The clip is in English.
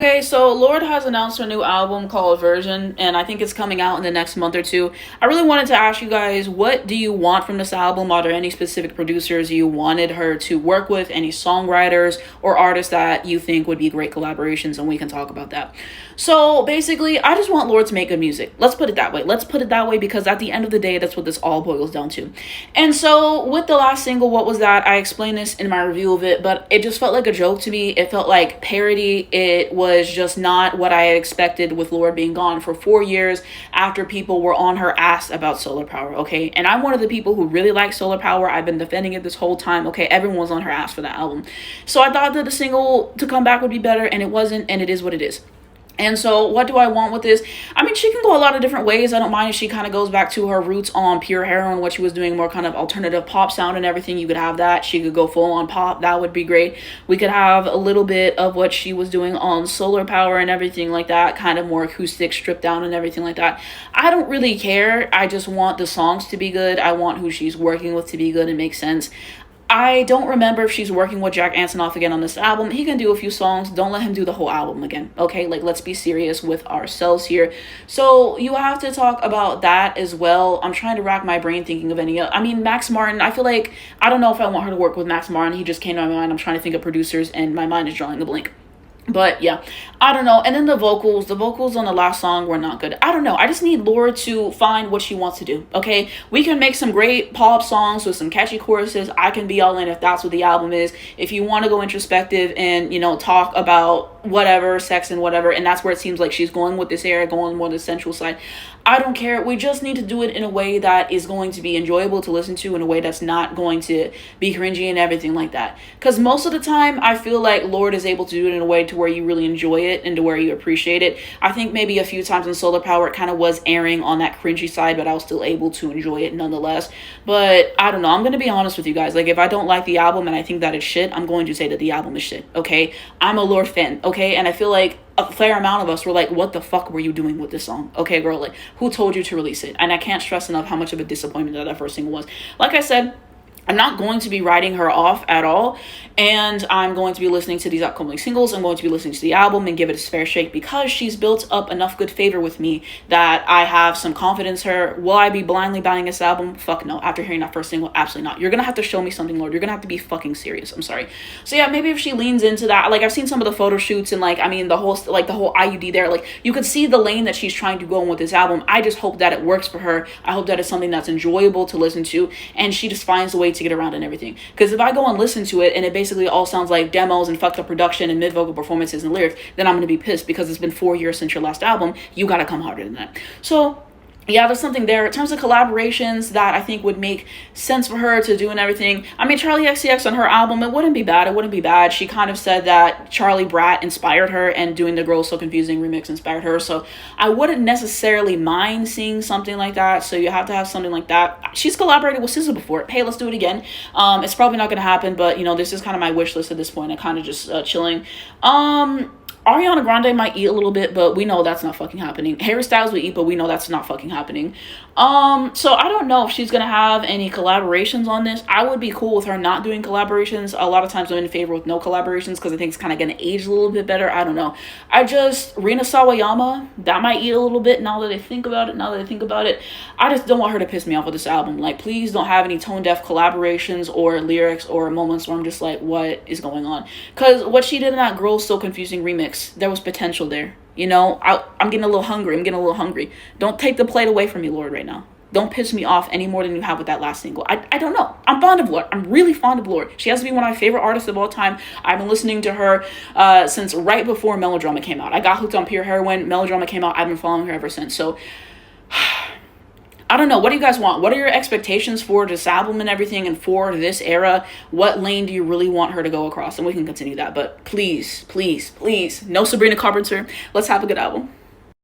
Okay, so Lorde has announced her new album called Version, and I think it's coming out in the next month or two. I really wanted to ask you guys, what do you want from this album? Are there any specific producers you wanted her to work with, any songwriters or artists that you think would be great collaborations, and we can talk about that. So basically, I just want Lorde to make good music. Let's put it that way. Let's put it that way because at the end of the day, that's what this all boils down to. And so with the last single, What Was That? I explained this in my review of it, but it just felt like a joke to me. It felt like parody. It was just not what I had expected with Lorde being gone for 4 years after people were on her ass about solar power, okay? And I'm one of the people who really like solar power. I've been defending it this whole time, okay? Everyone was on her ass for that album. So I thought that the single to come back would be better, and it wasn't, and it is what it is. And so what do I want with this? I mean, she can go a lot of different ways. I don't mind if she kind of goes back to her roots on Pure Heroin, what she was doing, more kind of alternative pop sound and everything. You could have that. She could go full on pop. That would be great. We could have a little bit of what she was doing on Solar Power and everything like that, kind of more acoustic, stripped down and everything like that. I don't really care. I just want the songs to be good. I want who she's working with to be good and make sense. I don't remember if she's working with Jack Antonoff again on this album. He can do a few songs. Don't let him do the whole album again, okay? Like, let's be serious with ourselves here. So you have to talk about that as well. I'm trying to rack my brain thinking of any. I mean, Max Martin, I feel like, I don't know if I want her to work with Max Martin. He just came to my mind. I'm trying to think of producers, and my mind is drawing a blank. But yeah, I don't know. And then the vocals on the last song were not good. I don't know. I just need Lorde to find what she wants to do. Okay, we can make some great pop songs with some catchy choruses. I can be all in if that's what the album is. If you want to go introspective and, you know, talk about whatever, sex and whatever, and that's where it seems like she's going with this era, going more the sensual side, I don't care. We just need to do it in a way that is going to be enjoyable to listen to, in a way that's not going to be cringy and everything like that. Because most of the time, I feel like Lorde is able to do it in a way to where you really enjoy it and to where you appreciate it. I think maybe a few times in Solar Power, it kind of was airing on that cringy side, but I was still able to enjoy it nonetheless. But I don't know. I'm going to be honest with you guys. Like, if I don't like the album and I think that it's shit, I'm going to say that the album is shit, okay? I'm a Lorde fan, okay? And I feel like a fair amount of us were like, what the fuck were you doing with this song? Okay, girl, like, who told you to release it? And I can't stress enough how much of a disappointment that first single was. Like I said, I'm not going to be writing her off at all, and I'm going to be listening to these upcoming singles. I'm going to be listening to the album and give it its fair shake because she's built up enough good favor with me that I have some confidence in her. Will I be blindly buying this album? Fuck no. After hearing that first single, absolutely not. You're gonna have to show me something, Lorde. You're gonna have to be fucking serious. I'm sorry. So yeah, maybe if she leans into that, like, I've seen some of the photo shoots and, like, I mean, the whole IUD there, like, you could see the lane that she's trying to go in with this album. I just hope that it works for her. I hope that it's something that's enjoyable to listen to, and she just finds a way to get around and everything. Because if I go and listen to it and it basically all sounds like demos and fucked up production and mid-vocal performances and lyrics, then I'm going to be pissed because it's been 4 years since your last album. You got to come harder than that. So yeah, there's something there. In terms of collaborations that I think would make sense for her to do and everything, I mean, Charlie XCX on her album, it wouldn't be bad. It wouldn't be bad. She kind of said that Charlie Brat inspired her, and doing the Girls So Confusing remix inspired her. So I wouldn't necessarily mind seeing something like that. So you have to have something like that. She's collaborated with SZA before. Hey, let's do it again. It's probably not going to happen, but, you know, this is kind of my wish list at this point. I'm kind of just chilling. Ariana Grande might eat a little bit, but we know that's not fucking happening. Harry Styles will eat, but we know that's not fucking happening. So I don't know if she's gonna have any collaborations on this. I would be cool with her not doing collaborations. A lot of times I'm in favor with no collaborations because I think it's kind of gonna age a little bit better. I don't know. Rina Sawayama, that might eat a little bit now that I think about it. I just don't want her to piss me off with this album. Like, please don't have any tone-deaf collaborations or lyrics or moments where I'm just like, what is going on? Because what she did in that Girls So Confusing remix, there was potential there. You know, I'm getting a little hungry. Don't take the plate away from me, Lorde, right now. Don't piss me off any more than you have with that last single. I don't know. I'm fond of Lorde. I'm really fond of Lorde. She has to be one of my favorite artists of all time. I've been listening to her since right before Melodrama came out. I got hooked on Pure Heroin. Melodrama came out. I've been following her ever since. So I don't know. What do you guys want? What are your expectations for this album and everything, and for this era? What lane do you really want her to go across? And we can continue that. But please, please, please, no Sabrina Carpenter. Let's have a good album.